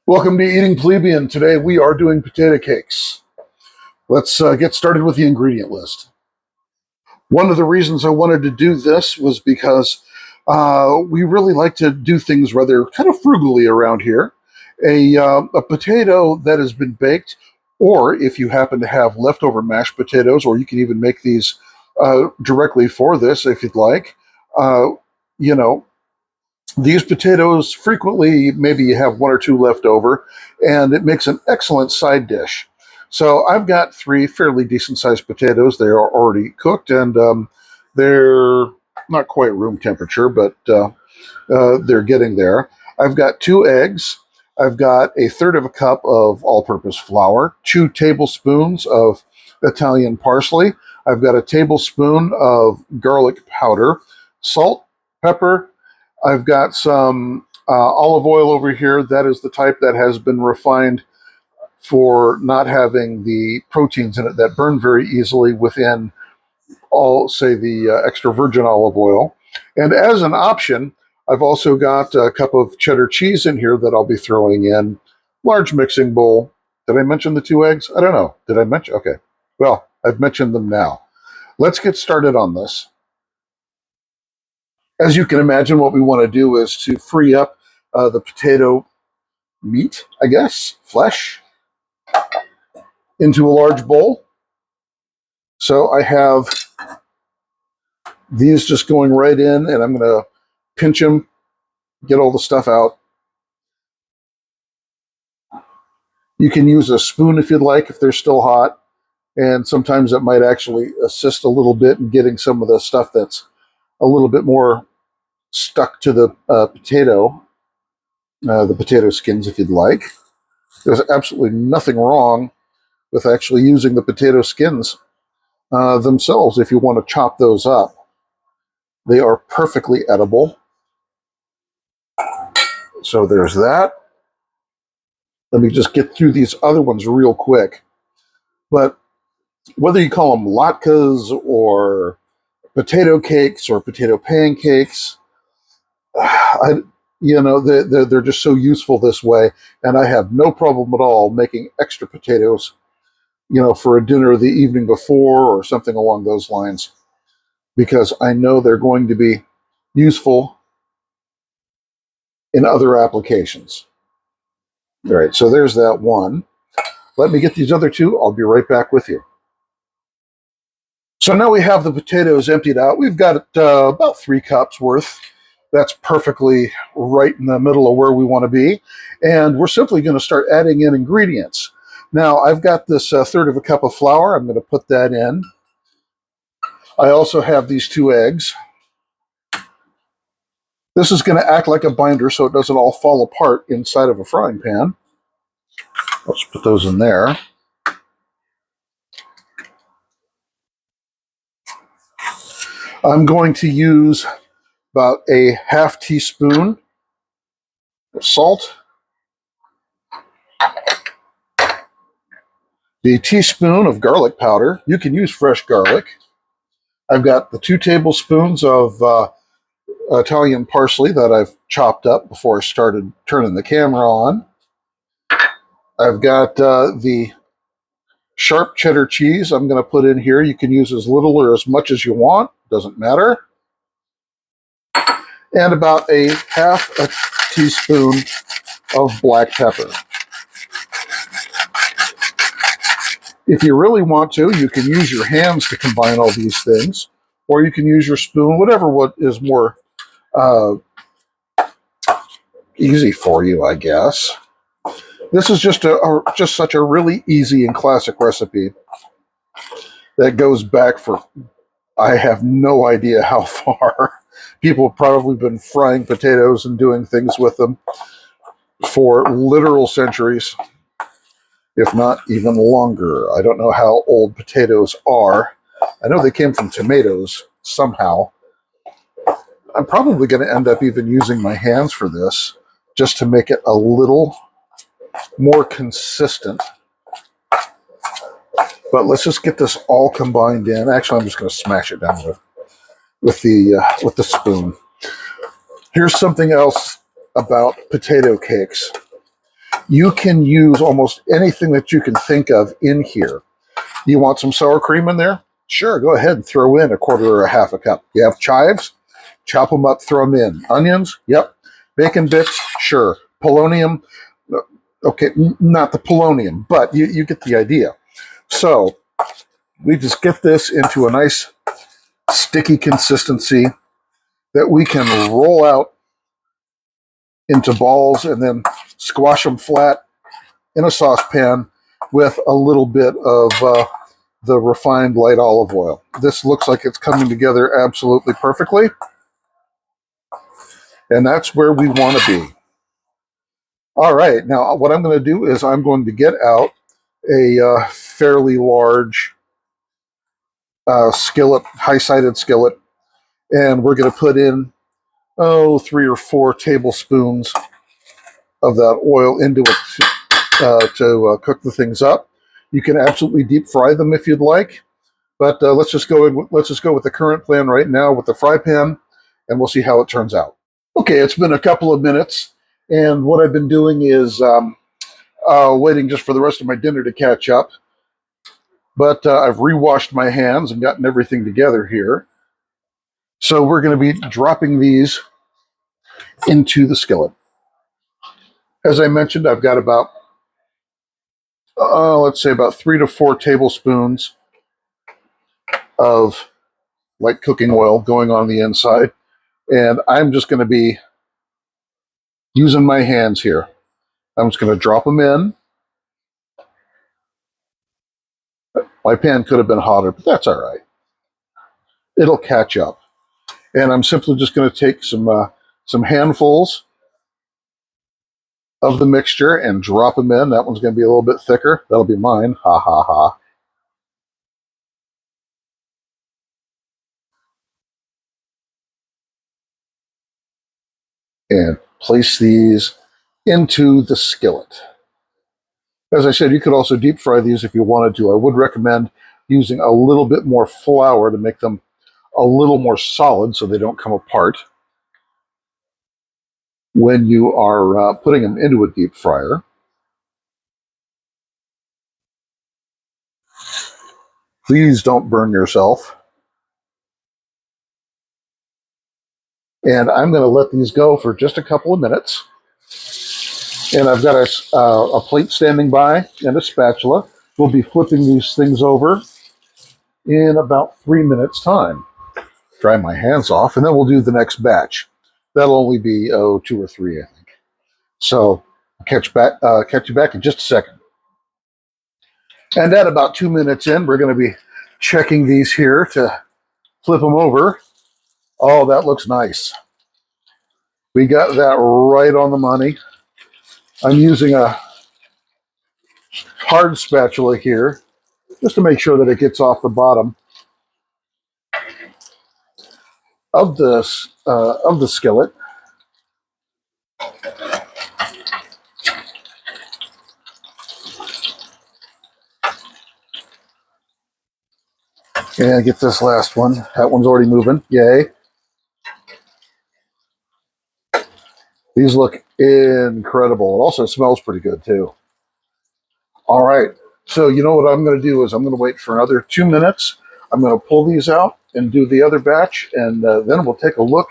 Welcome to Eating Plebian. Today we are doing potato cakes. Let's get started with the ingredient list. One of the reasons I wanted to do this was because we really like to do things rather kind of frugally around here. A potato that has been baked, or if you happen to have leftover mashed potatoes, or you can even make these directly for this if you'd like. Uh, you know, these potatoes frequently, maybe you have one or two left over, and it makes an excellent side dish. So I've got three fairly decent sized potatoes. They are already cooked, and they're not quite room temperature, but they're getting there. I've got two eggs. I've got a third of a cup of all-purpose flour, 2 tablespoons of Italian parsley. I've got a tablespoon of garlic powder, salt, pepper. I've got some olive oil over here. That is the type that has been refined for not having the proteins in it that burn very easily within, say, the extra virgin olive oil. And as an option, I've also got a cup of cheddar cheese in here that I'll be throwing in. Large mixing bowl. Did I mention the two eggs? I don't know. Did I mention? Okay. Well, I've mentioned them now. Let's get started on this. As you can imagine, what we want to do is to free up the potato meat, I guess, flesh, into a large bowl. So I have these just going right in, and I'm going to pinch them, get all the stuff out. You can use a spoon if you'd like, if they're still hot, and sometimes it might actually assist a little bit in getting some of the stuff that's a little bit more stuck to the potato skins, if you'd like. There's absolutely nothing wrong with actually using the potato skins themselves if you want to chop those up. They are perfectly edible. So there's that. Let me just get through these other ones real quick. But whether you call them latkes or potato cakes or potato pancakes, they're just so useful this way. And I have no problem at all making extra potatoes, for a dinner the evening before or something along those lines, because I know they're going to be useful in other applications. All right, so there's that one. Let me get these other two. I'll be right back with you. So now we have the potatoes emptied out. We've got about 3 cups worth. That's perfectly right in the middle of where we want to be. And we're simply going to start adding in ingredients. Now, I've got this third of a cup of flour. I'm going to put that in. I also have these 2 eggs. This is going to act like a binder so it doesn't all fall apart inside of a frying pan. Let's put those in there. I'm going to use about a half teaspoon of salt, the teaspoon of garlic powder. You can use fresh garlic. I've got the 2 tablespoons of Italian parsley that I've chopped up before I started turning the camera on. I've got the sharp cheddar cheese I'm going to put in here. You can use as little or as much as you want. Doesn't matter. And about a half a teaspoon of black pepper. If you really want to, you can use your hands to combine all these things, or you can use your spoon, whatever what is more easy for you, I guess. This is just such a really easy and classic recipe that goes back for, I have no idea how far. People have probably been frying potatoes and doing things with them for literal centuries, if not even longer. I don't know how old potatoes are. I know they came from tomatoes somehow. I'm probably going to end up even using my hands for this just to make it a little more consistent. But let's just get this all combined in. Actually, I'm just going to smash it down with the spoon. Here's something else about potato cakes. You can use almost anything that you can think of in here. You want some sour cream in there? Sure, go ahead and throw in a quarter or a half a cup. You have chives? Chop them up, throw them in. Onions? Yep. Bacon bits? Sure. Polonium? Okay, not the polonium, but you get the idea. So we just get this into a nice sticky consistency that we can roll out into balls and then squash them flat in a saucepan with a little bit of the refined light olive oil. This looks like it's coming together absolutely perfectly, and that's where we want to be. All right, now what I'm going to do is I'm going to get out a fairly large skillet, high-sided skillet, and we're going to put in, 3 or 4 tablespoons of that oil into it to cook the things up. You can absolutely deep fry them if you'd like, but let's just go with the current plan right now with the fry pan, and we'll see how it turns out. Okay, it's been a couple of minutes, and what I've been doing is waiting just for the rest of my dinner to catch up. But I've re-washed my hands and gotten everything together here. So we're going to be dropping these into the skillet. As I mentioned, I've got about, let's say about 3 to 4 tablespoons of light cooking oil going on the inside. And I'm just going to be using my hands here. I'm just going to drop them in. My pan could have been hotter, but that's all right. It'll catch up. And I'm simply just going to take some handfuls of the mixture and drop them in. That one's going to be a little bit thicker. That'll be mine. Ha ha ha. And place these into the skillet. As I said, you could also deep fry these if you wanted to. I would recommend using a little bit more flour to make them a little more solid so they don't come apart when you are putting them into a deep fryer. Please don't burn yourself. And I'm going to let these go for just a couple of minutes. And I've got a plate standing by and a spatula. We'll be flipping these things over in about 3 minutes' time. Dry my hands off, and then we'll do the next batch. That'll only be 2 or 3, I think. So catch you back in just a second. And at about 2 minutes in, we're going to be checking these here to flip them over. Oh, that looks nice. We got that right on the money. I'm using a hard spatula here just to make sure that it gets off the bottom of the skillet. And get this last one. That one's already moving. Yay. These look incredible. It also smells pretty good too. All right. So you know what I'm going to do is I'm going to wait for another 2 minutes. I'm going to pull these out and do the other batch, and then we'll take a look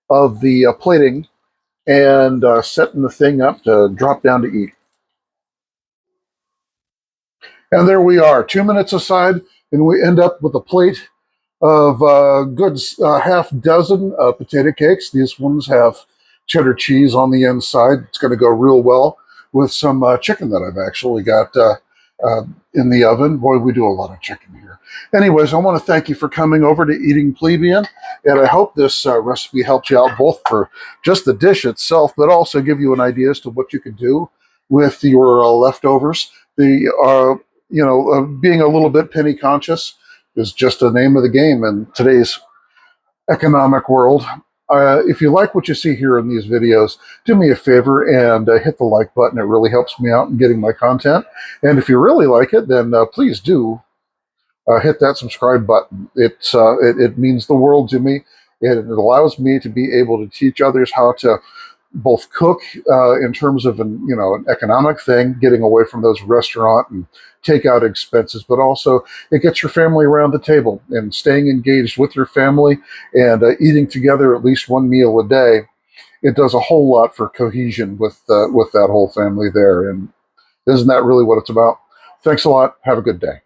of the plating and setting the thing up to drop down to eat. And there we are, 2 minutes aside, and we end up with a plate of good half dozen potato cakes. These ones have cheddar cheese on the inside. It's going to go real well with some chicken that I've actually got in the oven. Boy, we do a lot of chicken here. Anyways, I want to thank you for coming over to Eating Plebian, and I hope this recipe helps you out both for just the dish itself, but also give you an idea as to what you could do with your leftovers. Being a little bit penny conscious is just the name of the game in today's economic world. If you like what you see here in these videos, do me a favor and hit the like button. It really helps me out in getting my content. And if you really like it, then please do hit that subscribe button. It means the world to me. It allows me to be able to teach others how to both cook in terms of an economic thing, getting away from those restaurant and takeout expenses, but also it gets your family around the table and staying engaged with your family and eating together at least one meal a day. It does a whole lot for cohesion with that whole family there, and isn't that really what it's about? Thanks a lot. Have a good day.